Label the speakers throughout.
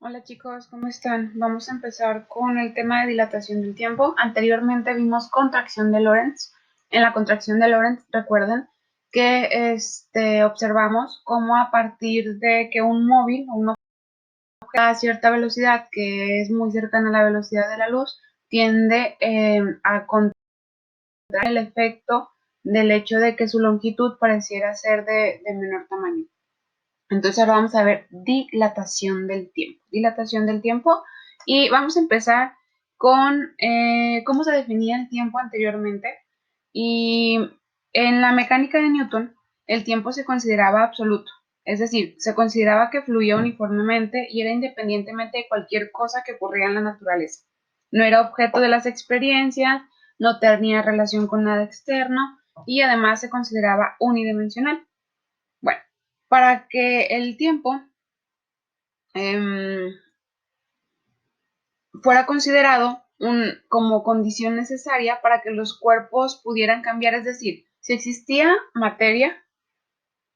Speaker 1: Hola chicos, ¿cómo están? Vamos a empezar con el tema de dilatación del tiempo. Anteriormente vimos contracción de Lorentz. En la contracción de Lorentz, recuerden que observamos cómo a partir de que un móvil o un objeto a cierta velocidad, que es muy cercana a la velocidad de la luz, tiende a contraer el efecto del hecho de que su longitud pareciera ser de menor tamaño. Entonces ahora vamos a ver dilatación del tiempo. Dilatación del tiempo. Y vamos a empezar con cómo se definía el tiempo anteriormente. Y en la mecánica de Newton, el tiempo se consideraba absoluto. Es decir, se consideraba que fluía uniformemente y era independientemente de cualquier cosa que ocurría en la naturaleza. No era objeto de las experiencias, no tenía relación con nada externo y además se consideraba unidimensional. Bueno, para que el tiempo em, fuera considerado como condición necesaria para que los cuerpos pudieran cambiar, es decir, si existía materia,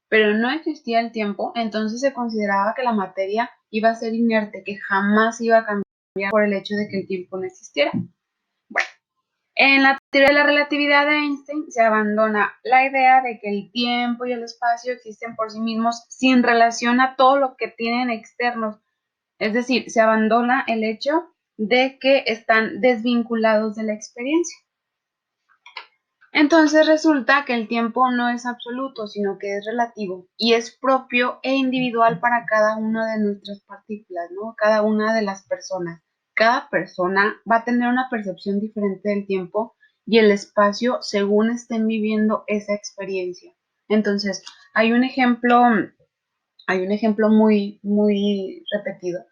Speaker 1: pero no existía el tiempo, entonces se consideraba que la materia iba a ser inerte, que jamás iba a cambiar por el hecho de que el tiempo no existiera. Bueno, en la teoría de la relatividad de Einstein se abandona la idea de que el tiempo y el espacio existen por sí mismos sin relación a todo lo que tienen externos. Es decir, se abandona el hecho de que están desvinculados de la experiencia. Entonces resulta que el tiempo no es absoluto, sino que es relativo y es propio e individual para cada una de nuestras partículas, ¿no? Cada una de las personas. Cada persona va a tener una percepción diferente del tiempo y el espacio según estén viviendo esa experiencia. Entonces, hay un ejemplo muy repetido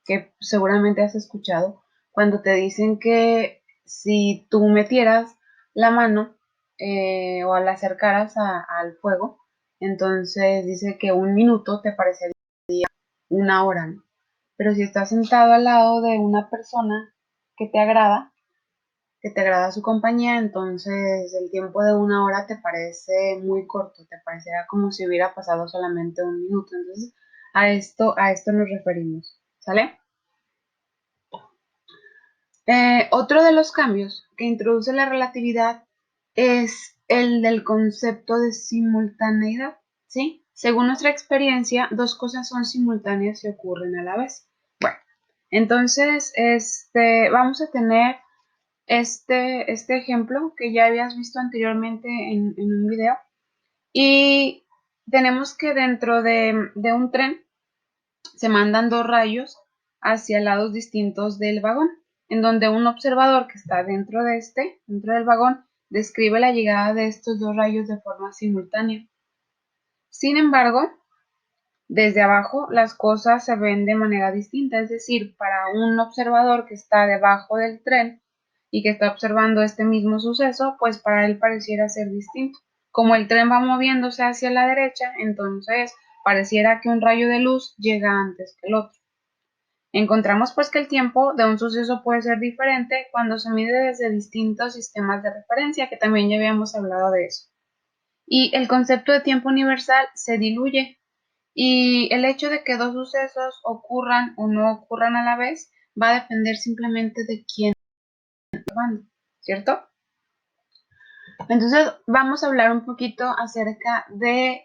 Speaker 1: que seguramente has escuchado, cuando te dicen que si tú metieras la mano o la acercaras al fuego, entonces dice que un minuto te parecería una hora, ¿no? Pero si estás sentado al lado de una persona que te agrada, que te agrada su compañía, entonces el tiempo de una hora te parece muy corto, te parecerá como si hubiera pasado solamente un minuto. Entonces, a esto nos referimos, ¿sale? Otro de los cambios que introduce la relatividad es el del concepto de simultaneidad, ¿sí? Según nuestra experiencia, dos cosas son simultáneas y ocurren a la vez. Bueno, entonces, vamos a tener este ejemplo que ya habías visto anteriormente en un video y tenemos que dentro de un tren se mandan dos rayos hacia lados distintos del vagón, en donde un observador que está dentro del vagón, describe la llegada de estos dos rayos de forma simultánea. Sin embargo, desde abajo las cosas se ven de manera distinta, es decir, para un observador que está debajo del tren y que está observando este mismo suceso, pues para él pareciera ser distinto. Como el tren va moviéndose hacia la derecha, entonces pareciera que un rayo de luz llega antes que el otro. Encontramos pues que el tiempo de un suceso puede ser diferente cuando se mide desde distintos sistemas de referencia, que también ya habíamos hablado de eso. Y el concepto de tiempo universal se diluye y el hecho de que dos sucesos ocurran o no ocurran a la vez va a depender simplemente de quién está observando, ¿cierto? Entonces vamos a hablar un poquito acerca de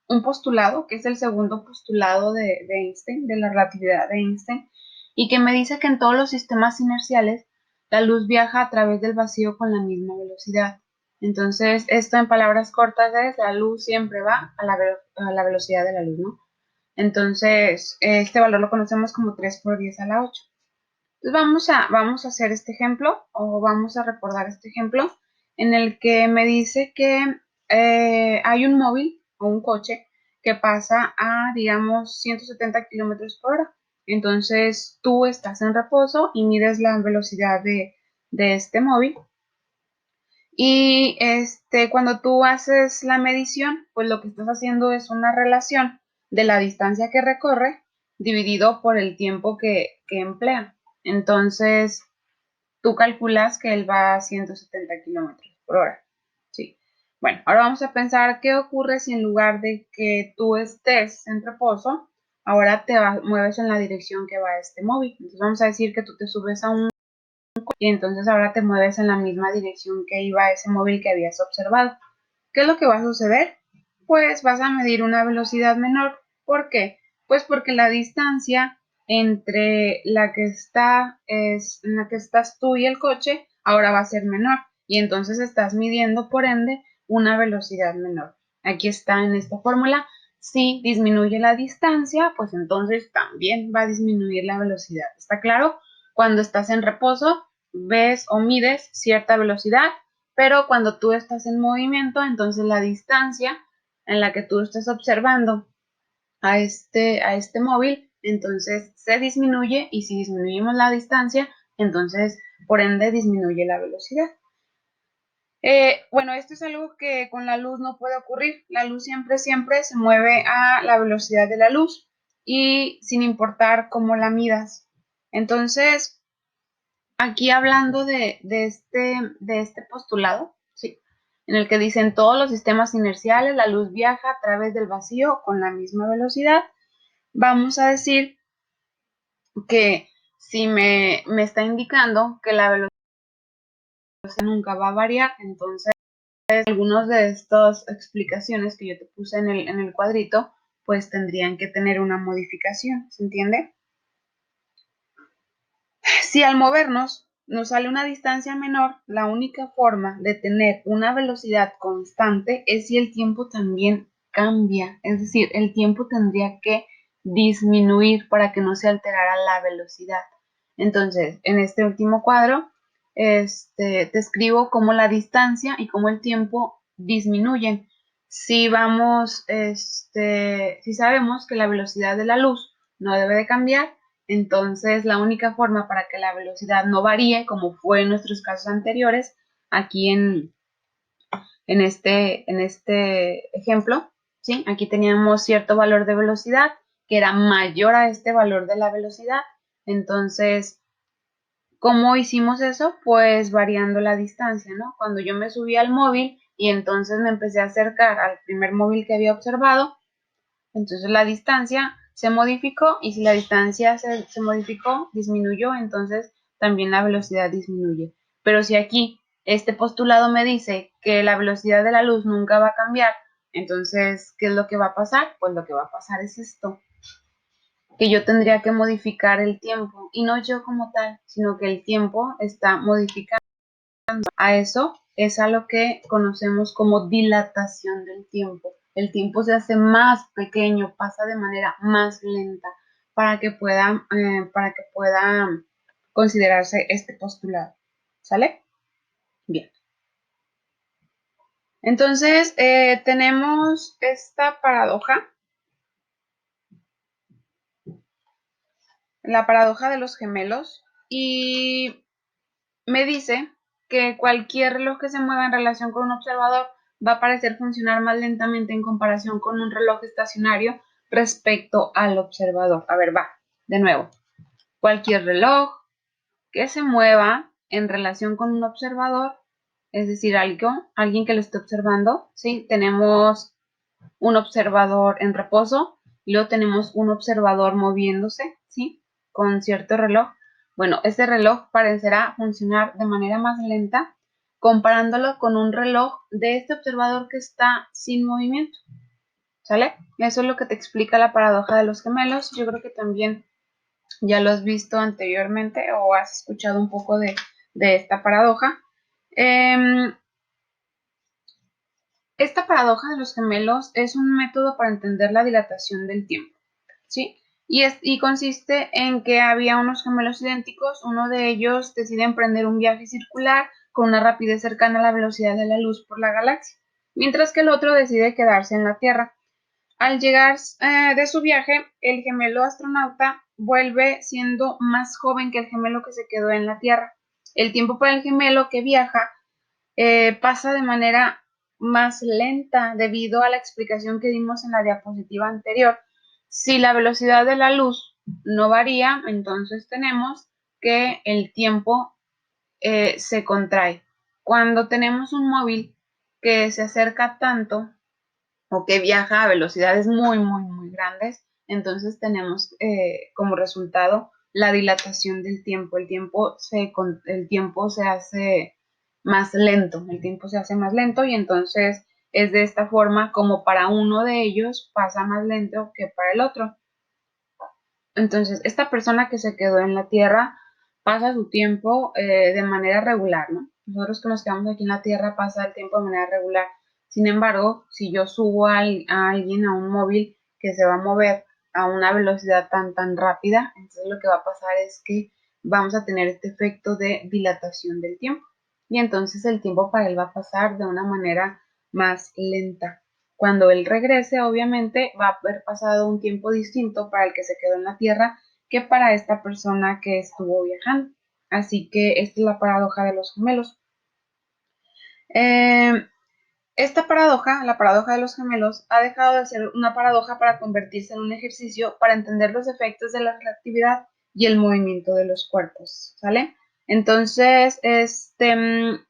Speaker 1: un postulado, que es el segundo postulado de Einstein, de la relatividad de Einstein, y que me dice que en todos los sistemas inerciales la luz viaja a través del vacío con la misma velocidad. Entonces, esto en palabras cortas es, la luz siempre va a la velocidad de la luz, ¿no? Entonces, este valor lo conocemos como 3 por 10 a la 8. Entonces vamos a hacer este ejemplo o vamos a recordar este ejemplo en el que me dice que hay un móvil o un coche que pasa a, digamos, 170 kilómetros por hora. Entonces tú estás en reposo y mides la velocidad de este móvil. Y cuando tú haces la medición, pues lo que estás haciendo es una relación de la distancia que recorre dividido por el tiempo que emplea. Entonces, tú calculas que él va a 170 kilómetros por hora. Sí. Bueno, ahora vamos a pensar qué ocurre si en lugar de que tú estés en reposo, ahora mueves en la dirección que va este móvil. Entonces vamos a decir que tú te subes a un y entonces ahora te mueves en la misma dirección que iba ese móvil que habías observado. ¿Qué es lo que va a suceder? Pues vas a medir una velocidad menor. ¿Por qué? Pues porque la distancia entre en la que estás tú y el coche ahora va a ser menor y entonces estás midiendo por ende una velocidad menor. Aquí está en esta fórmula. Si disminuye la distancia, pues entonces también va a disminuir la velocidad. ¿Está claro? Cuando estás en reposo, ves o mides cierta velocidad, pero cuando tú estás en movimiento, entonces la distancia en la que tú estás observando a este móvil, entonces se disminuye y si disminuimos la distancia, entonces por ende disminuye la velocidad. Bueno, esto es algo que con la luz no puede ocurrir. La luz siempre se mueve a la velocidad de la luz y sin importar cómo la midas. Entonces, aquí hablando de este postulado, ¿sí? En el que dicen todos los sistemas inerciales, la luz viaja a través del vacío con la misma velocidad, vamos a decir que si me está indicando que la velocidad nunca va a variar, entonces algunas de estas explicaciones que yo te puse en el cuadrito, pues tendrían que tener una modificación, ¿se entiende? Si al movernos nos sale una distancia menor, la única forma de tener una velocidad constante es si el tiempo también cambia. Es decir, el tiempo tendría que disminuir para que no se alterara la velocidad. Entonces, en este último cuadro, te escribo cómo la distancia y cómo el tiempo disminuyen. Si vamos, si sabemos que la velocidad de la luz no debe de cambiar, entonces, la única forma para que la velocidad no varíe, como fue en nuestros casos anteriores, aquí en este ejemplo, ¿sí? Aquí teníamos cierto valor de velocidad que era mayor a este valor de la velocidad. Entonces, ¿cómo hicimos eso? Pues variando la distancia, ¿no? Cuando yo me subí al móvil y entonces me empecé a acercar al primer móvil que había observado, entonces la distancia se modificó y si la distancia se modificó, disminuyó, entonces también la velocidad disminuye. Pero si aquí este postulado me dice que la velocidad de la luz nunca va a cambiar, entonces, ¿qué es lo que va a pasar? Pues lo que va a pasar es esto, que yo tendría que modificar el tiempo y no yo como tal, sino que el tiempo está modificando. A eso es a lo que conocemos como dilatación del tiempo. El tiempo se hace más pequeño, pasa de manera más lenta para que pueda considerarse este postulado. ¿Sale? Bien. Entonces, tenemos esta paradoja, la paradoja de los gemelos, y me dice que cualquier reloj que se mueva en relación con un observador va a parecer funcionar más lentamente en comparación con un reloj estacionario respecto al observador. A ver, va, de nuevo. Cualquier reloj que se mueva en relación con un observador, es decir, alguien que lo esté observando, ¿sí? Tenemos un observador en reposo y luego tenemos un observador moviéndose, ¿sí? Con cierto reloj. Bueno, este reloj parecerá funcionar de manera más lenta comparándolo con un reloj de este observador que está sin movimiento, ¿sale? Eso es lo que te explica la paradoja de los gemelos. Yo creo que también ya lo has visto anteriormente o has escuchado un poco de esta paradoja. Esta paradoja de los gemelos es un método para entender la dilatación del tiempo, ¿sí? Y consiste en que había unos gemelos idénticos, uno de ellos decide emprender un viaje circular con una rapidez cercana a la velocidad de la luz por la galaxia, mientras que el otro decide quedarse en la Tierra. Al llegar de su viaje, el gemelo astronauta vuelve siendo más joven que el gemelo que se quedó en la Tierra. El tiempo para el gemelo que viaja pasa de manera más lenta debido a la explicación que dimos en la diapositiva anterior. Si la velocidad de la luz no varía, entonces tenemos que el tiempo se contrae. Cuando tenemos un móvil que se acerca tanto o que viaja a velocidades muy grandes, entonces tenemos como resultado la dilatación del tiempo. El tiempo se hace más lento, el tiempo se hace más lento y entonces es de esta forma como para uno de ellos pasa más lento que para el otro. Entonces, esta persona que se quedó en la Tierra pasa su tiempo de manera regular, ¿no? Nosotros que nos quedamos aquí en la Tierra pasa el tiempo de manera regular. Sin embargo, si yo subo a alguien a un móvil que se va a mover a una velocidad tan rápida, entonces lo que va a pasar es que vamos a tener este efecto de dilatación del tiempo. Y entonces el tiempo para él va a pasar de una manera más lenta. Cuando él regrese, obviamente, va a haber pasado un tiempo distinto para el que se quedó en la Tierra que para esta persona que estuvo viajando. Así que esta es la paradoja de los gemelos. Esta paradoja, la paradoja de los gemelos, ha dejado de ser una paradoja para convertirse en un ejercicio para entender los efectos de la relatividad y el movimiento de los cuerpos, ¿sale? Entonces, este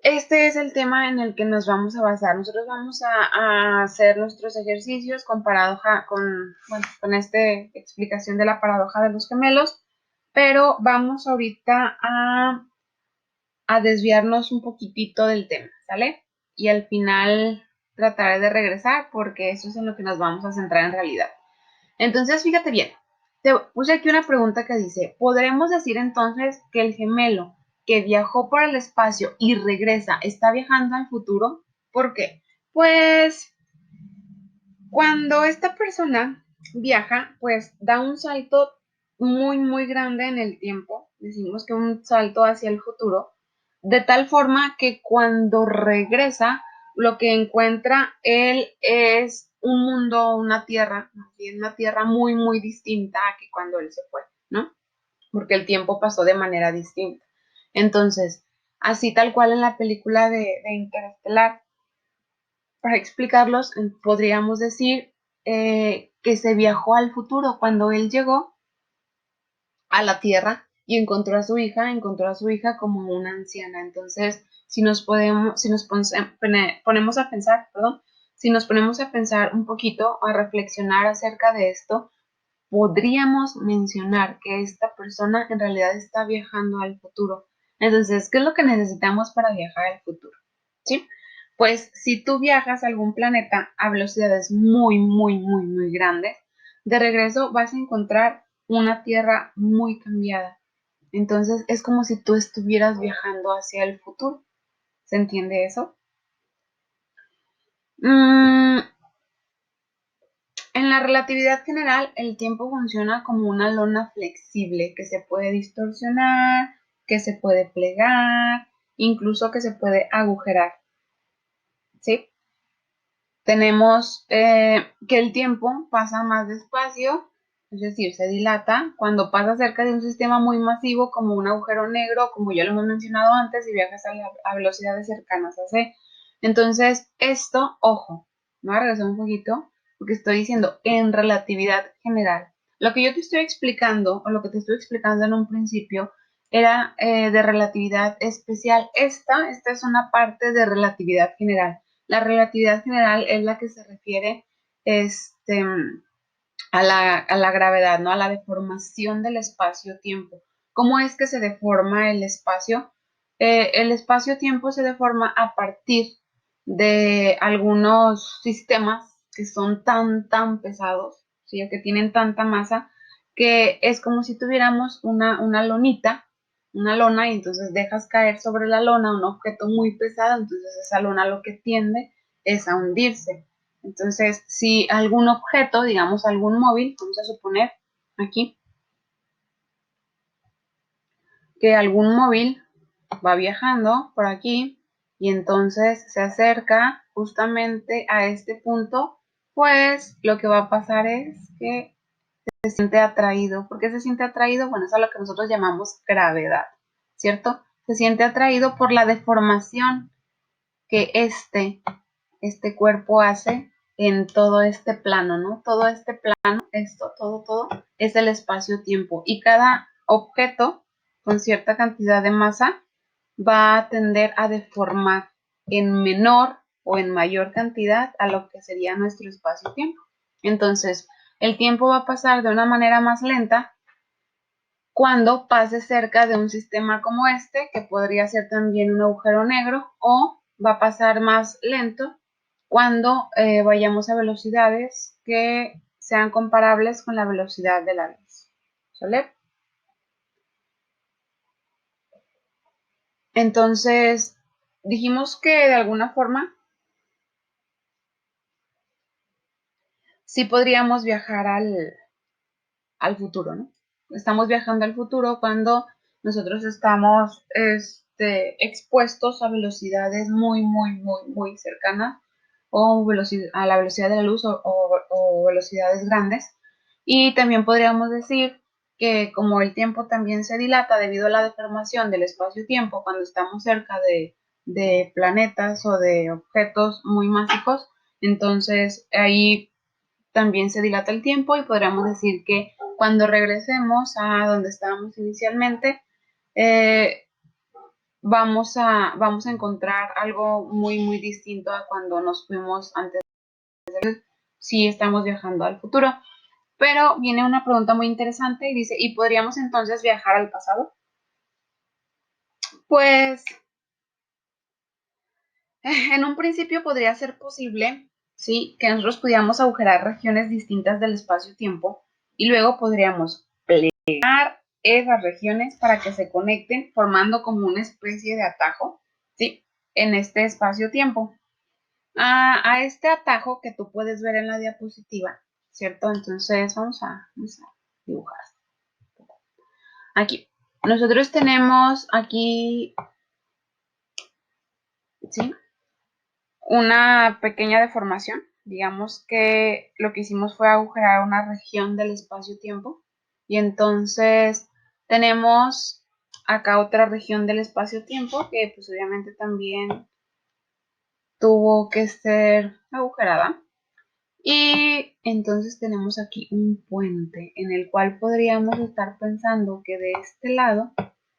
Speaker 1: es el tema en el que nos vamos a basar. Nosotros vamos a hacer nuestros ejercicios con paradoja, con esta explicación de la paradoja de los gemelos, pero vamos ahorita a desviarnos un poquitito del tema, ¿sale? Y al final trataré de regresar porque eso es en lo que nos vamos a centrar en realidad. Entonces, fíjate bien, te puse aquí una pregunta que dice, ¿podremos decir entonces que el gemelo que viajó por el espacio y regresa está viajando al futuro? ¿Por qué? Pues cuando esta persona viaja, pues da un salto muy grande en el tiempo, decimos que un salto hacia el futuro, de tal forma que cuando regresa, lo que encuentra él es un mundo, una tierra, una tierra muy distinta a que cuando él se fue, ¿no? Porque el tiempo pasó de manera distinta. Entonces, así tal cual en la película de Interestelar, para explicarlos, podríamos decir que se viajó al futuro cuando él llegó a la Tierra y encontró a su hija como una anciana. Entonces, si nos ponemos a pensar, perdón, si nos ponemos a pensar un poquito, a reflexionar acerca de esto, podríamos mencionar que esta persona en realidad está viajando al futuro. Entonces, ¿qué es lo que necesitamos para viajar al futuro? ¿Sí? Pues si tú viajas a algún planeta a velocidades muy grandes, de regreso vas a encontrar una Tierra muy cambiada. Entonces es como si tú estuvieras viajando hacia el futuro. ¿Se entiende eso? Mm, en la relatividad general, el tiempo funciona como una lona flexible que se puede distorsionar, que se puede plegar, incluso que se puede agujerar. ¿Sí? Tenemos que el tiempo pasa más despacio, es decir, se dilata cuando pasa cerca de un sistema muy masivo como un agujero negro, como ya lo hemos mencionado antes, y viajas a velocidades cercanas a C. Entonces, esto, ojo, me voy a regresar un poquito, porque estoy diciendo en relatividad general. Lo que yo te estoy explicando, o lo que te estoy explicando en un principio, era de relatividad especial. Esta es una parte de relatividad general. La relatividad general es la que se refiere este, a la gravedad, ¿no? A la deformación del espacio-tiempo. ¿Cómo es que se deforma el espacio? El espacio-tiempo se deforma a partir de algunos sistemas que son tan pesados, ¿sí? Que tienen tanta masa, que es como si tuviéramos una lonita, una lona, y entonces dejas caer sobre la lona un objeto muy pesado, entonces esa lona lo que tiende es a hundirse. Entonces, si algún objeto, digamos algún móvil, vamos a suponer aquí que algún móvil va viajando por aquí y entonces se acerca justamente a este punto, pues lo que va a pasar es que se siente atraído. ¿Por qué se siente atraído? Bueno, es a lo que nosotros llamamos gravedad, ¿cierto? Se siente atraído por la deformación que este cuerpo hace en todo este plano, ¿no? Todo este plano, todo es el espacio-tiempo. Y cada objeto con cierta cantidad de masa va a tender a deformar en menor o en mayor cantidad a lo que sería nuestro espacio-tiempo. Entonces, el tiempo va a pasar de una manera más lenta cuando pase cerca de un sistema como este, que podría ser también un agujero negro, o va a pasar más lento cuando vayamos a velocidades que sean comparables con la velocidad de la luz. ¿Sale? Entonces, dijimos que de alguna forma sí podríamos viajar al futuro, ¿no? Estamos viajando al futuro cuando nosotros estamos expuestos a velocidades muy cercanas o a la velocidad de la luz o velocidades grandes. Y también podríamos decir que como el tiempo también se dilata debido a la deformación del espacio-tiempo cuando estamos cerca de planetas o de objetos muy masivos, entonces ahí también se dilata el tiempo y podríamos decir que cuando regresemos a donde estábamos inicialmente, eh, vamos a encontrar algo muy distinto a cuando nos fuimos antes si estamos viajando al futuro. Pero viene una pregunta muy interesante y dice, ¿y podríamos entonces viajar al pasado? Pues en un principio podría ser posible, ¿sí? Que nosotros pudiéramos agujerar regiones distintas del espacio-tiempo y luego podríamos plegar esas regiones para que se conecten formando como una especie de atajo, ¿sí? En este espacio-tiempo. A este atajo que tú puedes ver en la diapositiva, ¿cierto? Entonces vamos a dibujar. Aquí. Nosotros tenemos aquí, ¿sí? Una pequeña deformación. Digamos que lo que hicimos fue agujerar una región del espacio-tiempo. Y entonces tenemos acá otra región del espacio-tiempo que pues obviamente también tuvo que ser agujerada. Y entonces tenemos aquí un puente en el cual podríamos estar pensando que de este lado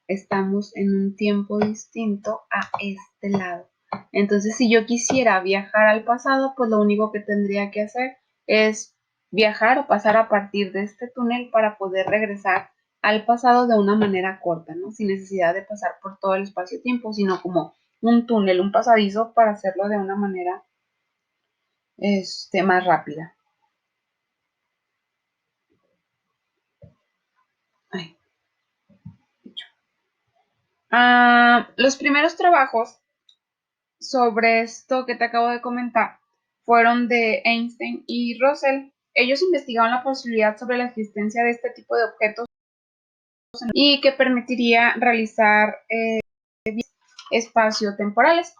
Speaker 1: estamos en un tiempo distinto a este lado. Entonces, si yo quisiera viajar al pasado, pues lo único que tendría que hacer es viajar o pasar a partir de este túnel para poder regresar al pasado de una manera corta, ¿no? Sin necesidad de pasar por todo el espacio-tiempo, sino como un túnel, un pasadizo para hacerlo de una manera más rápida. Ay. Los primeros trabajos sobre esto que te acabo de comentar fueron de Einstein y Russell. Ellos investigaron la posibilidad sobre la existencia de este tipo de objetos y que permitiría realizar espacio-temporales.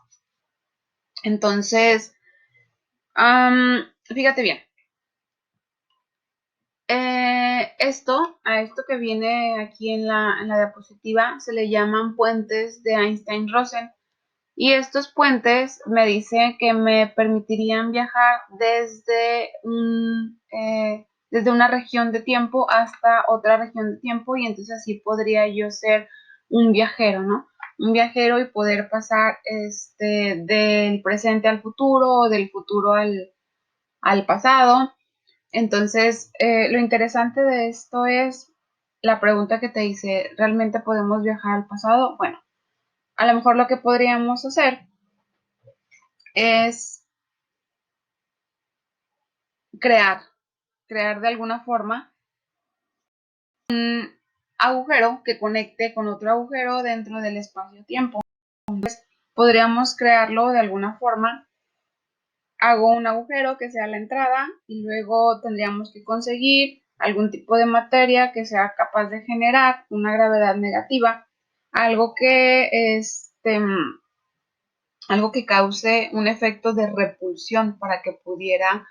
Speaker 1: Entonces, fíjate bien. A esto que viene aquí en la diapositiva se le llaman puentes de Einstein-Russell. Y estos puentes me dicen que me permitirían viajar desde una región de tiempo hasta otra región de tiempo y entonces así podría yo ser un viajero, ¿no? Un viajero y poder pasar del presente al futuro o del futuro al pasado. Entonces, lo interesante de esto es la pregunta que te dice, ¿realmente podemos viajar al pasado? Bueno, a lo mejor lo que podríamos hacer es crear de alguna forma un agujero que conecte con otro agujero dentro del espacio-tiempo. Entonces, podríamos crearlo de alguna forma. Hago un agujero que sea la entrada y luego tendríamos que conseguir algún tipo de materia que sea capaz de generar una gravedad negativa, algo que algo que cause un efecto de repulsión para que pudiera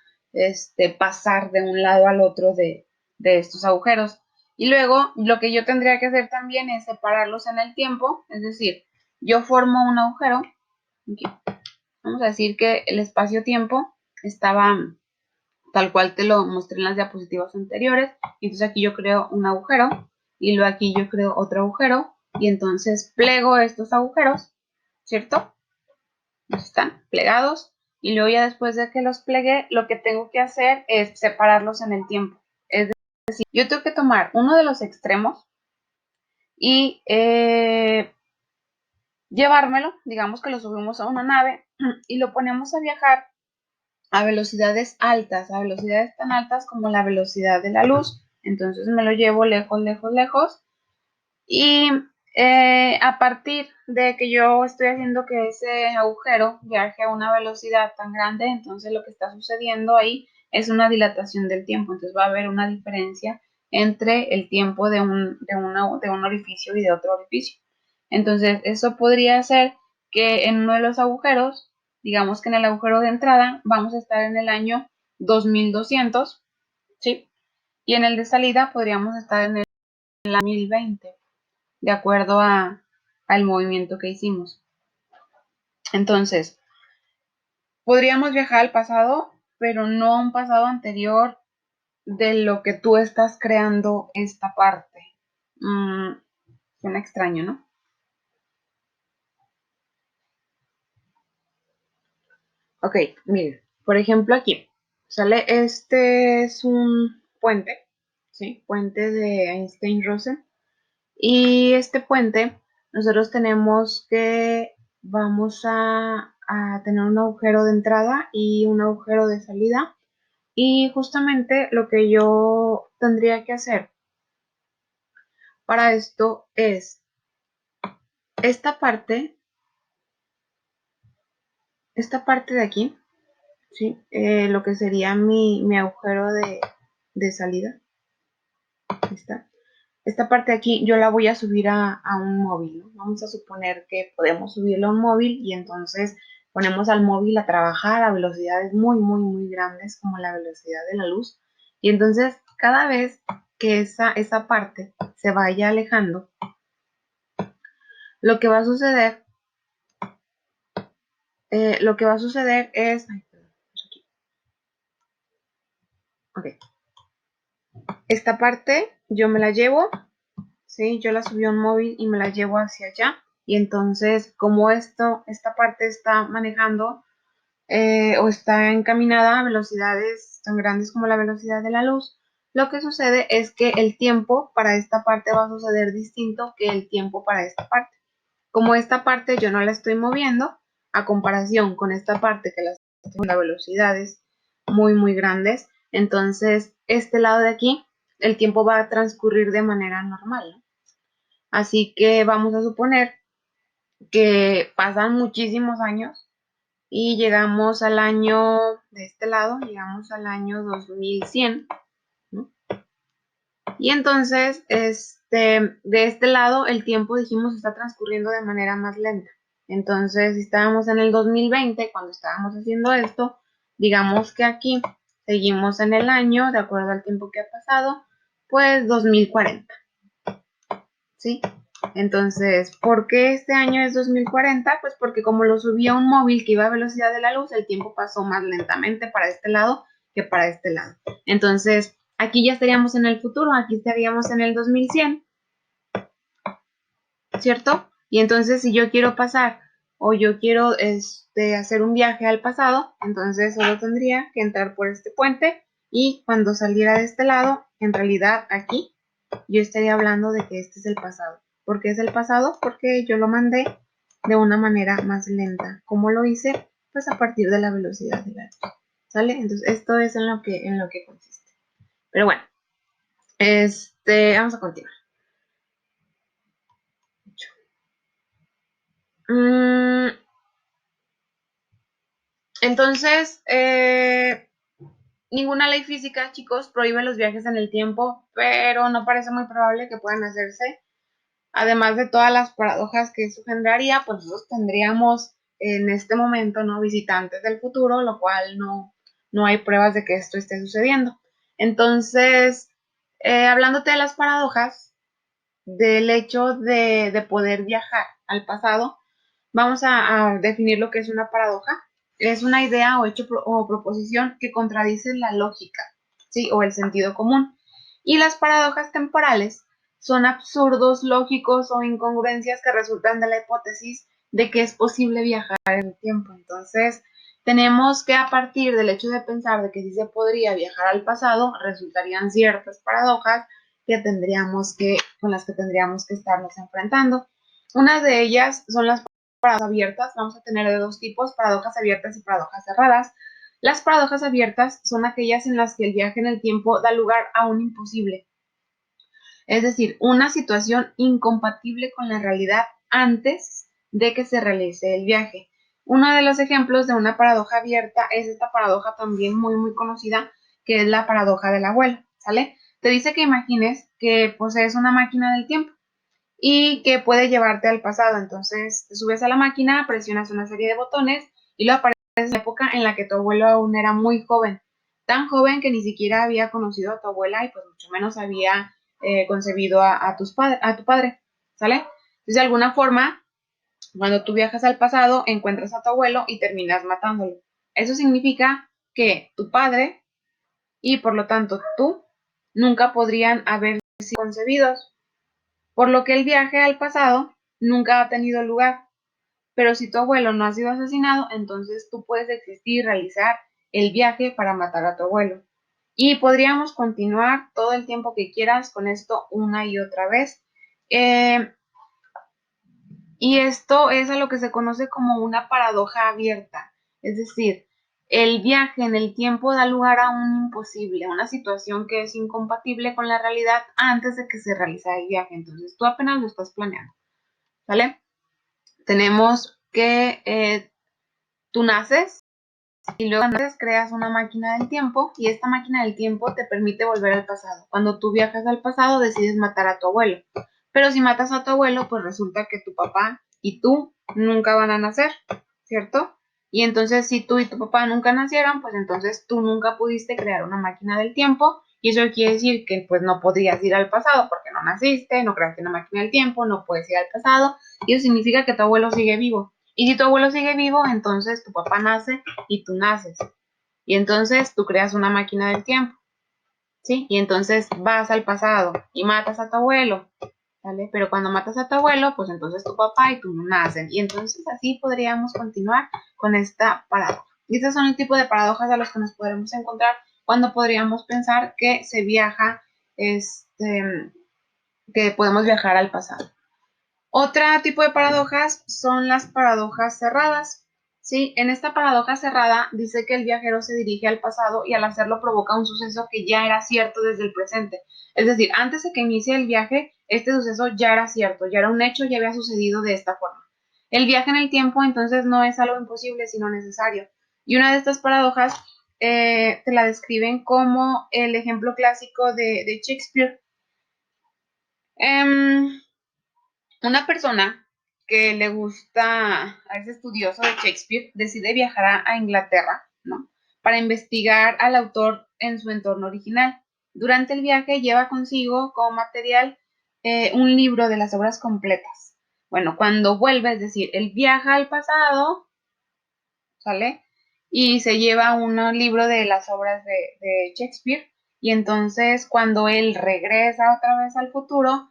Speaker 1: pasar de un lado al otro de estos agujeros. Y luego lo que yo tendría que hacer también es separarlos en el tiempo, es decir, yo formo un agujero, aquí, vamos a decir que el espacio-tiempo estaba tal cual te lo mostré en las diapositivas anteriores, y entonces aquí yo creo un agujero, y luego aquí yo creo otro agujero, y entonces plego estos agujeros, ¿cierto? Están plegados y luego ya después de que los plegué, lo que tengo que hacer es separarlos en el tiempo. Es decir, yo tengo que tomar uno de los extremos y llevármelo, digamos que lo subimos a una nave y lo ponemos a viajar a velocidades altas, a velocidades tan altas como la velocidad de la luz. Entonces me lo llevo lejos, lejos, lejos. Y a partir de que yo estoy haciendo que ese agujero viaje a una velocidad tan grande, entonces lo que está sucediendo ahí es una dilatación del tiempo. Entonces va a haber una diferencia entre el tiempo de un orificio y de otro orificio. Entonces eso podría ser que en uno de los agujeros, digamos que en el agujero de entrada, vamos a estar en el año 2200, ¿sí? Y en el de salida podríamos estar en el 1020 de acuerdo al movimiento que hicimos. Entonces, podríamos viajar al pasado, pero no a un pasado anterior de lo que tú estás creando esta parte. Suena extraño, ¿no? Ok, miren, por ejemplo aquí, sale, este es un puente, ¿sí? Puente de Einstein-Rosen. Y este puente, nosotros tenemos que, vamos a tener un agujero de entrada y un agujero de salida. Y justamente lo que yo tendría que hacer para esto es esta parte de aquí, ¿sí? Lo que sería mi agujero de salida. Ahí está. Esta parte de aquí yo la voy a subir a un móvil, ¿no? Vamos a suponer que podemos subirlo a un móvil y entonces ponemos al móvil a trabajar a velocidades muy, muy, muy grandes como la velocidad de la luz. Y entonces cada vez que esa parte se vaya alejando, lo que va a suceder, es, ay, perdón, ok, esta parte yo me la llevo, ¿sí? Yo la subí a un móvil y me la llevo hacia allá. Y entonces, como esta parte está manejando o está encaminada a velocidades tan grandes como la velocidad de la luz, lo que sucede es que el tiempo para esta parte va a suceder distinto que el tiempo para esta parte. Como esta parte yo no la estoy moviendo, a comparación con esta parte que la tengo a velocidades muy, muy grandes, entonces este lado de aquí, el tiempo va a transcurrir de manera normal, ¿no? Así que vamos a suponer que pasan muchísimos años y llegamos al año, de este lado, llegamos al año 2100, ¿no? Y entonces, de este lado, el tiempo, dijimos, está transcurriendo de manera más lenta. Entonces, si estábamos en el 2020, cuando estábamos haciendo esto, digamos que aquí seguimos en el año, de acuerdo al tiempo que ha pasado, pues 2040, ¿sí? Entonces, ¿por qué este año es 2040? Pues porque como lo subí a un móvil que iba a velocidad de la luz, el tiempo pasó más lentamente para este lado que para este lado. Entonces, aquí ya estaríamos en el futuro, aquí estaríamos en el 2100, ¿cierto? Y entonces, si yo quiero pasar o yo quiero hacer un viaje al pasado, entonces solo tendría que entrar por este puente y cuando saliera de este lado, en realidad aquí, yo estaría hablando de que este es el pasado. ¿Por qué es el pasado? Porque yo lo mandé de una manera más lenta. ¿Cómo lo hice? Pues a partir de la velocidad de la luz. ¿Sale? Entonces, esto es en lo que consiste. Pero bueno, vamos a continuar. Entonces, ninguna ley física, chicos, prohíbe los viajes en el tiempo, pero no parece muy probable que puedan hacerse. Además de todas las paradojas que eso generaría, pues nosotros tendríamos en este momento, ¿no?, visitantes del futuro, lo cual no hay pruebas de que esto esté sucediendo. Entonces, hablándote de las paradojas, del hecho de poder viajar al pasado, vamos a definir lo que es una paradoja. Es una idea o hecho o proposición que contradice la lógica, ¿sí?, o el sentido común. Y las paradojas temporales son absurdos lógicos o incongruencias que resultan de la hipótesis de que es posible viajar en el tiempo. Entonces, tenemos que a partir del hecho de pensar de que sí se podría viajar al pasado, resultarían ciertas paradojas con las que tendríamos que estarnos enfrentando. Una de ellas son las paradojas abiertas. Vamos a tener de dos tipos, paradojas abiertas y paradojas cerradas. Las paradojas abiertas son aquellas en las que el viaje en el tiempo da lugar a un imposible, es decir, una situación incompatible con la realidad antes de que se realice el viaje. Uno de los ejemplos de una paradoja abierta es esta paradoja también muy conocida, que es la paradoja del abuelo, ¿sale? Te dice que imagines que posees una máquina del tiempo y que puede llevarte al pasado. Entonces, te subes a la máquina, presionas una serie de botones y lo aparece en la época en la que tu abuelo aún era muy joven, tan joven que ni siquiera había conocido a tu abuela y pues mucho menos había concebido a tu padre, ¿sale? Entonces, de alguna forma, cuando tú viajas al pasado, encuentras a tu abuelo y terminas matándolo. Eso significa que tu padre y por lo tanto tú nunca podrían haber sido concebidos, por lo que el viaje al pasado nunca ha tenido lugar. Pero si tu abuelo no ha sido asesinado, entonces tú puedes existir y realizar el viaje para matar a tu abuelo. Y podríamos continuar todo el tiempo que quieras con esto una y otra vez. Y esto es a lo que se conoce como una paradoja abierta. Es decir, el viaje en el tiempo da lugar a un imposible, a una situación que es incompatible con la realidad antes de que se realice el viaje. Entonces tú apenas lo estás planeando, ¿vale? Tenemos que tú naces y luego naces, creas una máquina del tiempo y esta máquina del tiempo te permite volver al pasado. Cuando tú viajas al pasado decides matar a tu abuelo, pero si matas a tu abuelo pues resulta que tu papá y tú nunca van a nacer, ¿cierto? Y entonces si tú y tu papá nunca nacieron, pues entonces tú nunca pudiste crear una máquina del tiempo y eso quiere decir que pues no podrías ir al pasado porque no naciste, no creaste una máquina del tiempo, no puedes ir al pasado y eso significa que tu abuelo sigue vivo. Y si tu abuelo sigue vivo, entonces tu papá nace y tú naces. Y entonces tú creas una máquina del tiempo, ¿sí? Y entonces vas al pasado y matas a tu abuelo, ¿vale? Pero cuando matas a tu abuelo, pues entonces tu papá y tú no nacen. Y entonces así podríamos continuar con esta paradoja. Y estos son el tipo de paradojas a los que nos podremos encontrar cuando podríamos pensar que se viaja, que podemos viajar al pasado. Otro tipo de paradojas son las paradojas cerradas. ¿Sí? En esta paradoja cerrada dice que el viajero se dirige al pasado y al hacerlo provoca un suceso que ya era cierto desde el presente. Es decir, antes de que inicie el viaje, este suceso ya era cierto, ya era un hecho, ya había sucedido de esta forma. El viaje en el tiempo entonces no es algo imposible, sino necesario. Y una de estas paradojas te la describen como el ejemplo clásico de Shakespeare. Una persona que le gusta, es estudioso de Shakespeare, decide viajar a Inglaterra, ¿no? Para investigar al autor en su entorno original. Durante el viaje lleva consigo como material un libro de las obras completas. Bueno, cuando vuelve, es decir, él viaja al pasado, ¿sale? Y se lleva un libro de las obras de Shakespeare. Y entonces, cuando él regresa otra vez al futuro,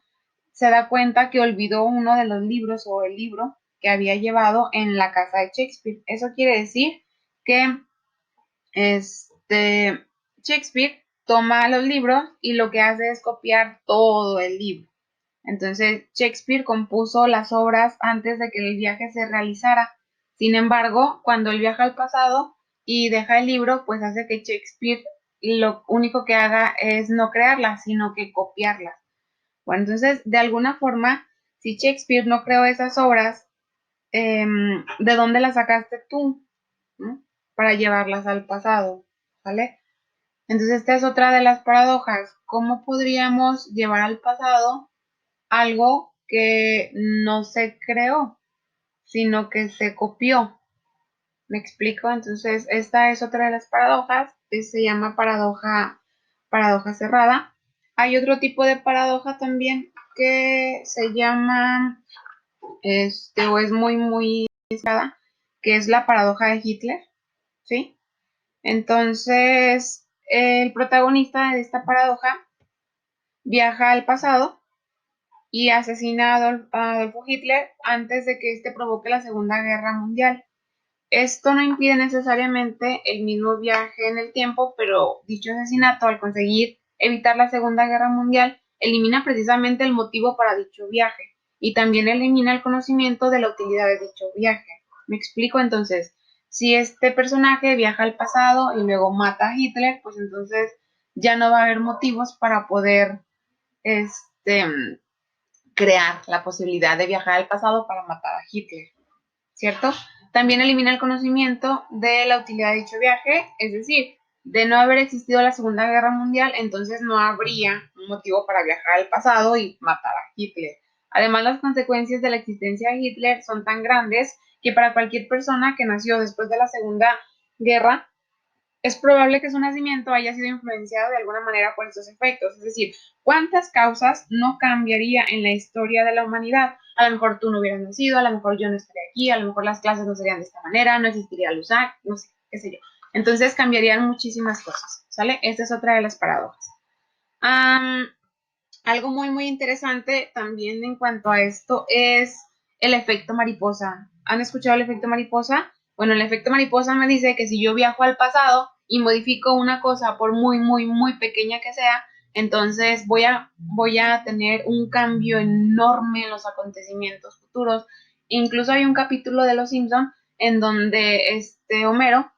Speaker 1: se da cuenta que olvidó uno de los libros o el libro que había llevado en la casa de Shakespeare. Eso quiere decir que Shakespeare toma los libros y lo que hace es copiar todo el libro. Entonces, Shakespeare compuso las obras antes de que el viaje se realizara. Sin embargo, cuando él viaja al pasado y deja el libro, pues hace que Shakespeare lo único que haga es no crearlas, sino que copiarlas. Bueno, entonces, de alguna forma, si Shakespeare no creó esas obras, ¿de dónde las sacaste tú? ¿No? Para llevarlas al pasado, ¿vale? Entonces, esta es otra de las paradojas. ¿Cómo podríamos llevar al pasado algo que no se creó, sino que se copió? ¿Me explico? Entonces, esta es otra de las paradojas, que se llama paradoja cerrada. Hay otro tipo de paradoja también que se llama, o es muy cerrada, que es la paradoja de Hitler, ¿sí? Entonces, el protagonista de esta paradoja viaja al pasado y asesina a Adolfo Hitler antes de que éste provoque la Segunda Guerra Mundial. Esto no impide necesariamente el mismo viaje en el tiempo, pero dicho asesinato, al conseguir evitar la Segunda Guerra Mundial, elimina precisamente el motivo para dicho viaje y también elimina el conocimiento de la utilidad de dicho viaje. ¿Me explico? Entonces, si este personaje viaja al pasado y luego mata a Hitler, pues entonces ya no va a haber motivos para poder este, crear la posibilidad de viajar al pasado para matar a Hitler, ¿cierto? También elimina el conocimiento de la utilidad de dicho viaje, es decir, de no haber existido la Segunda Guerra Mundial, entonces no habría un motivo para viajar al pasado y matar a Hitler. Además, las consecuencias de la existencia de Hitler son tan grandes que para cualquier persona que nació después de la Segunda Guerra, es probable que su nacimiento haya sido influenciado de alguna manera por estos efectos. Es decir, ¿cuántas causas no cambiaría en la historia de la humanidad? A lo mejor tú no hubieras nacido, a lo mejor yo no estaría aquí, a lo mejor las clases no serían de esta manera, no existiría el USAC, no sé, qué sé yo. Entonces cambiarían muchísimas cosas, ¿sale? Esta es otra de las paradojas. Algo muy interesante también en cuanto a esto es el efecto mariposa. ¿Han escuchado el efecto mariposa? Bueno, el efecto mariposa me dice que si yo viajo al pasado y modifico una cosa por muy pequeña que sea, entonces voy a tener un cambio enorme en los acontecimientos futuros. Incluso hay un capítulo de Los Simpson en donde Homero,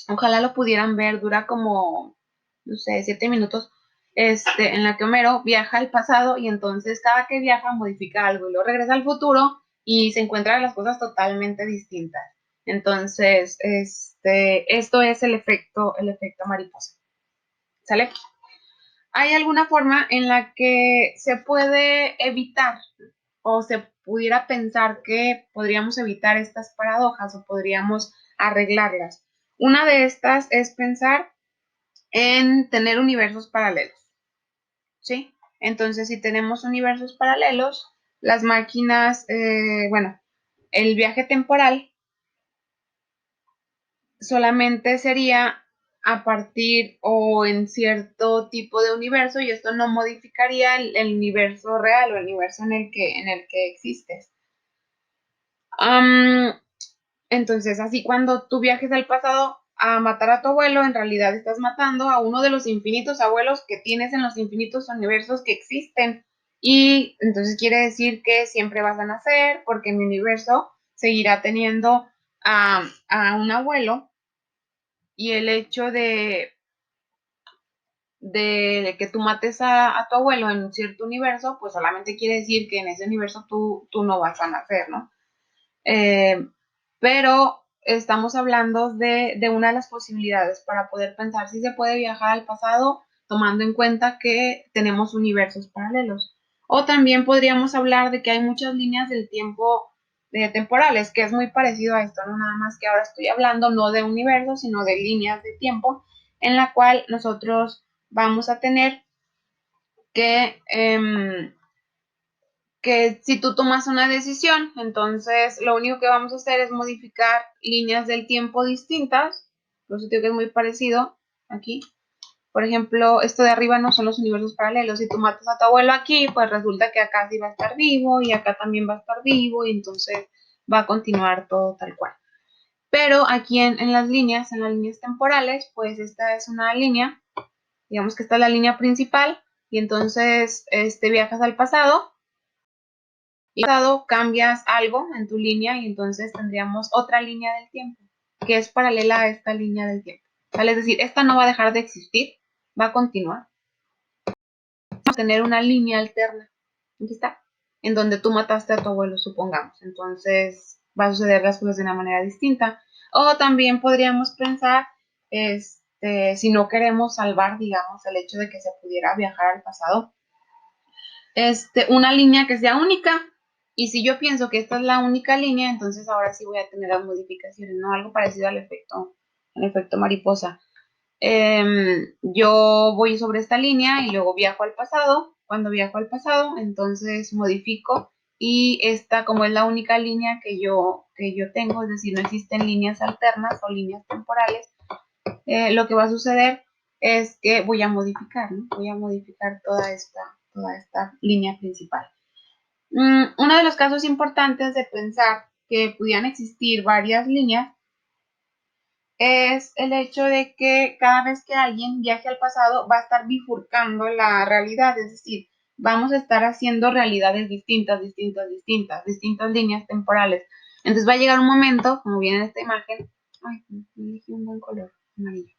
Speaker 1: ojalá lo pudieran ver, dura como, no sé, 7 minutos, en la que Homero viaja al pasado y entonces cada que viaja modifica algo y luego regresa al futuro y se encuentran las cosas totalmente distintas. Entonces, esto es el efecto mariposa. ¿Sale? ¿Hay alguna forma en la que se puede evitar o se pudiera pensar que podríamos evitar estas paradojas o podríamos arreglarlas? Una de estas es pensar en tener universos paralelos, ¿sí? Entonces, si tenemos universos paralelos, las máquinas, bueno, el viaje temporal solamente sería a partir o en cierto tipo de universo y esto no modificaría el universo real o el universo en el que existes. Entonces, así cuando tú viajes al pasado a matar a tu abuelo, en realidad estás matando a uno de los infinitos abuelos que tienes en los infinitos universos que existen. Y entonces quiere decir que siempre vas a nacer porque mi universo seguirá teniendo a un abuelo y el hecho de que tú mates a tu abuelo en un cierto universo, pues solamente quiere decir que en ese universo tú no vas a nacer, ¿no? Pero estamos hablando de una de las posibilidades para poder pensar si se puede viajar al pasado tomando en cuenta que tenemos universos paralelos. O también podríamos hablar de que hay muchas líneas del tiempo temporales, que es muy parecido a esto, no nada más que ahora estoy hablando no de universos, sino de líneas de tiempo en la cual nosotros vamos a tener que que si tú tomas una decisión, entonces lo único que vamos a hacer es modificar líneas del tiempo distintas, por eso digo que es muy parecido aquí. Por ejemplo, esto de arriba no son los universos paralelos. Si tú matas a tu abuelo aquí, pues resulta que acá sí va a estar vivo y acá también va a estar vivo y entonces va a continuar todo tal cual. Pero aquí en las líneas temporales, pues esta es una línea, digamos que esta es la línea principal y entonces viajas al pasado y pasado cambias algo en tu línea y entonces tendríamos otra línea del tiempo que es paralela a esta línea del tiempo. ¿Vale? Es decir, esta no va a dejar de existir, va a continuar. Vamos a tener una línea alterna. Aquí está. En donde tú mataste a tu abuelo, supongamos. Entonces va a suceder las cosas de una manera distinta. O también podríamos pensar, si no queremos salvar, digamos, el hecho de que se pudiera viajar al pasado, una línea que sea única. Y si yo pienso que esta es la única línea, entonces ahora sí voy a tener las modificaciones, ¿no? Algo parecido al efecto mariposa. Yo voy sobre esta línea y luego viajo al pasado. Cuando viajo al pasado, entonces modifico y esta como es la única línea que yo tengo, es decir, no existen líneas alternas o líneas temporales, lo que va a suceder es que voy a modificar, ¿no? Voy a modificar toda esta línea principal. Uno de los casos importantes de pensar que pudieran existir varias líneas es el hecho de que cada vez que alguien viaje al pasado va a estar bifurcando la realidad, es decir, vamos a estar haciendo realidades distintas líneas temporales. Entonces va a llegar un momento, como viene en esta imagen, ay, elegí un buen color, amarillo.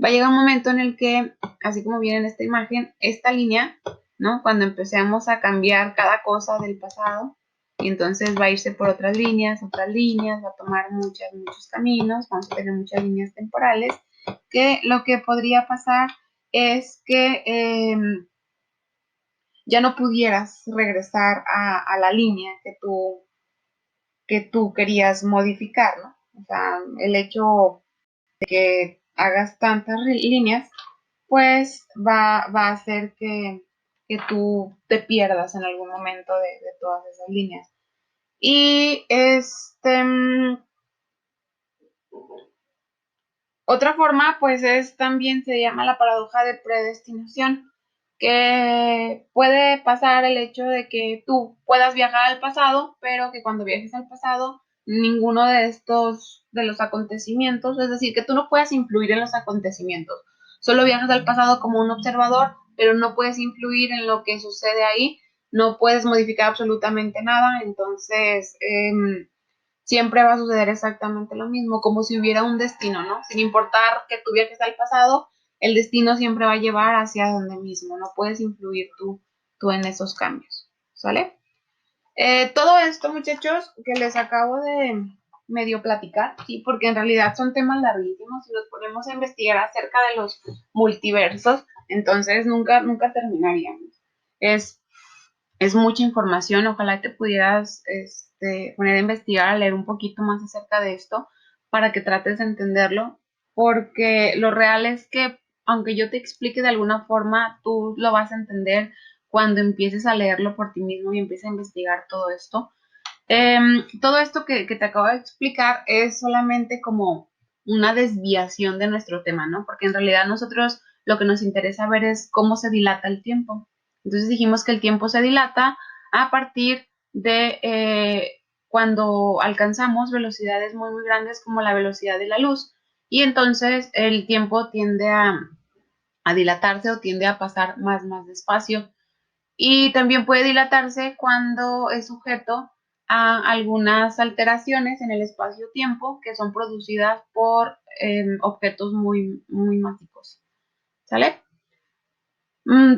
Speaker 1: Va a llegar un momento en el que, así como viene en esta imagen, esta línea, ¿no? Cuando empecemos a cambiar cada cosa del pasado, y entonces va a irse por otras líneas, va a tomar muchos caminos, vamos a tener muchas líneas temporales, que lo que podría pasar es que ya no pudieras regresar a la línea que tú querías modificar, ¿no? O sea, el hecho de que hagas tantas líneas pues va a hacer que tú te pierdas en algún momento de todas esas líneas. Y otra forma, pues es también se llama la paradoja de predestinación, que puede pasar el hecho de que tú puedas viajar al pasado, pero que cuando viajes al pasado, ninguno de estos, de los acontecimientos, es decir, que tú no puedas influir en los acontecimientos, solo viajas al pasado como un observador, pero no puedes influir en lo que sucede ahí, no puedes modificar absolutamente nada, entonces siempre va a suceder exactamente lo mismo, como si hubiera un destino, ¿no? Sin importar que tú viajes al pasado, el destino siempre va a llevar hacia donde mismo, no puedes influir tú en esos cambios, ¿sale? Todo esto, muchachos, que les acabo de medio platicar, ¿sí? Porque en realidad son temas larguísimos y nos ponemos a investigar acerca de los multiversos, entonces nunca terminaríamos. Es es mucha información, ojalá te pudieras poner a investigar, a leer un poquito más acerca de esto para que trates de entenderlo, porque lo real es que aunque yo te explique de alguna forma, tú lo vas a entender cuando empieces a leerlo por ti mismo y empieces a investigar todo esto. Todo esto que te acabo de explicar es solamente como una desviación de nuestro tema, ¿no? Porque en realidad nosotros lo que nos interesa ver es cómo se dilata el tiempo. Entonces dijimos que el tiempo se dilata a partir de cuando alcanzamos velocidades muy grandes como la velocidad de la luz. Y entonces el tiempo tiende a dilatarse o tiende a pasar más despacio. Y también puede dilatarse cuando es sujeto a algunas alteraciones en el espacio-tiempo que son producidas por objetos muy masivos. ¿Sale?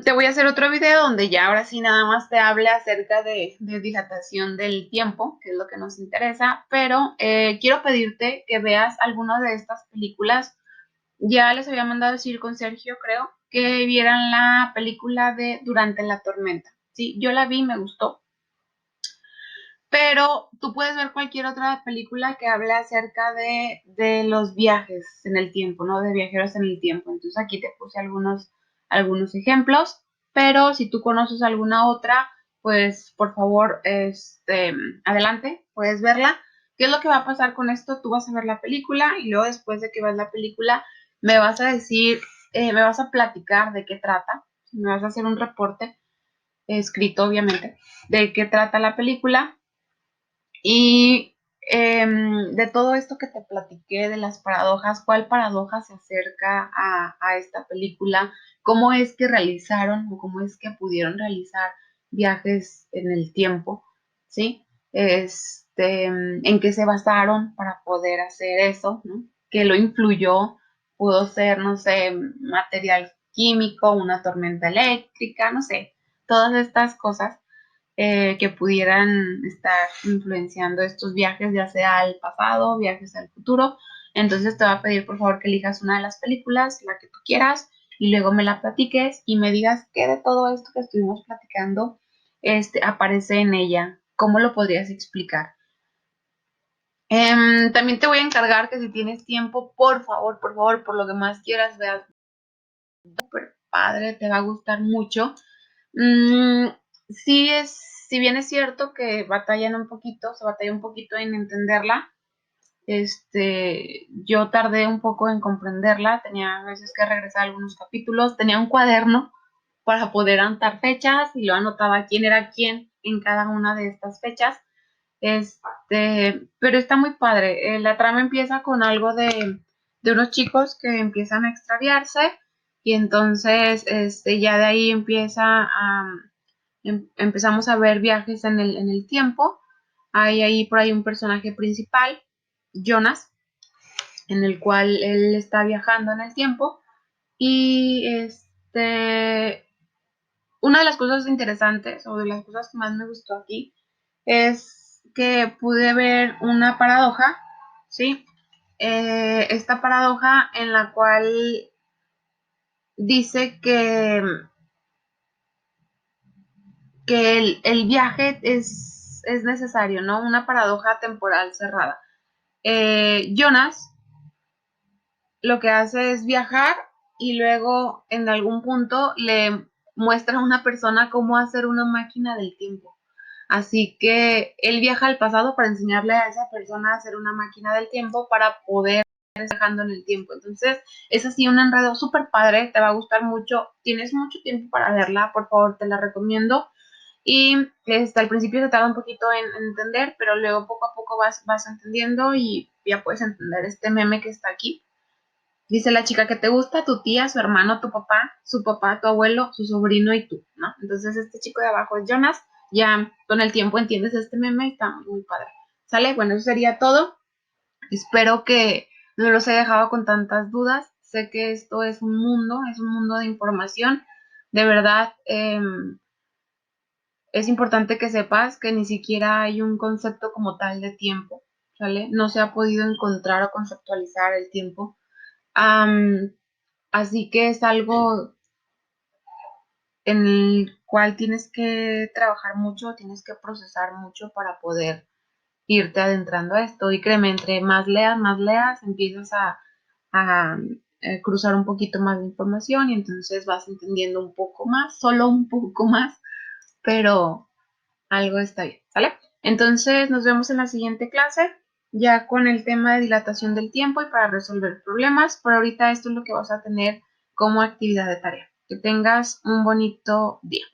Speaker 1: Te voy a hacer otro video donde ya ahora sí nada más te hable acerca de dilatación del tiempo, que es lo que nos interesa, pero quiero pedirte que veas algunas de estas películas. Ya les había mandado decir con Sergio, creo, que vieran la película de Durante la tormenta. Sí, yo la vi, me gustó. Pero tú puedes ver cualquier otra película que hable acerca de los viajes en el tiempo, ¿no? De viajeros en el tiempo. Entonces aquí te puse algunos ejemplos, pero si tú conoces alguna otra, pues por favor, adelante, puedes verla. ¿Qué es lo que va a pasar con esto? Tú vas a ver la película y luego después de que veas la película, me vas a decir, me vas a platicar de qué trata, me vas a hacer un reporte escrito, obviamente, de qué trata la película y de todo esto que te platiqué, de las paradojas, ¿cuál paradoja se acerca a esta película? ¿Cómo es que realizaron o cómo es que pudieron realizar viajes en el tiempo? ¿Sí? ¿En qué se basaron para poder hacer eso? ¿No? ¿Qué lo influyó? Pudo ser, no sé, material químico, una tormenta eléctrica, no sé, todas estas cosas que pudieran estar influenciando estos viajes, ya sea al pasado, viajes al futuro. Entonces te voy a pedir por favor que elijas una de las películas, la que tú quieras, y luego me la platiques y me digas qué de todo esto que estuvimos platicando aparece en ella. ¿Cómo lo podrías explicar? También te voy a encargar que si tienes tiempo, por favor, por lo que más quieras, veas. Súper padre, te va a gustar mucho. Mm, si bien es cierto que se batalla un poquito en entenderla, yo tardé un poco en comprenderla, tenía a veces que regresar a algunos capítulos, tenía un cuaderno para poder anotar fechas y lo anotaba quién era quién en cada una de estas fechas. Pero está muy padre. La trama empieza con algo de unos chicos que empiezan a extraviarse y entonces ya de ahí empezamos a ver viajes en el tiempo. Hay ahí por ahí un personaje principal, Jonas, en el cual él está viajando en el tiempo y una de las cosas interesantes o de las cosas que más me gustó aquí es que pude ver una paradoja, ¿sí? Esta paradoja en la cual dice que el viaje es necesario, ¿no? Una paradoja temporal cerrada. Jonas lo que hace es viajar y luego en algún punto le muestra a una persona cómo hacer una máquina del tiempo. Así que él viaja al pasado para enseñarle a esa persona a hacer una máquina del tiempo para poder ir viajando en el tiempo. Entonces, es así un enredo súper padre, te va a gustar mucho. Tienes mucho tiempo para verla, por favor, te la recomiendo. Y al principio se tarda un poquito en entender, pero luego poco a poco vas entendiendo y ya puedes entender este meme que está aquí. Dice la chica que te gusta, tu tía, su hermano, tu papá, su papá, tu abuelo, su sobrino y tú, ¿no? Entonces este chico de abajo es Jonas. Ya con el tiempo entiendes este meme y está muy, muy padre. ¿Sale? Bueno, eso sería todo. Espero que no los haya dejado con tantas dudas. Sé que esto es un mundo de información. De verdad, es importante que sepas que ni siquiera hay un concepto como tal de tiempo, ¿sale? No se ha podido encontrar o conceptualizar el tiempo. Am, Así que es algo en el cual tienes que trabajar mucho, tienes que procesar mucho para poder irte adentrando a esto. Y créeme, entre más leas, empiezas a cruzar un poquito más de información y entonces vas entendiendo un poco más, solo un poco más, pero algo está bien, ¿sale? Entonces nos vemos en la siguiente clase, ya con el tema de dilatación del tiempo y para resolver problemas. Por ahorita esto es lo que vas a tener como actividad de tarea. Que tengas un bonito día.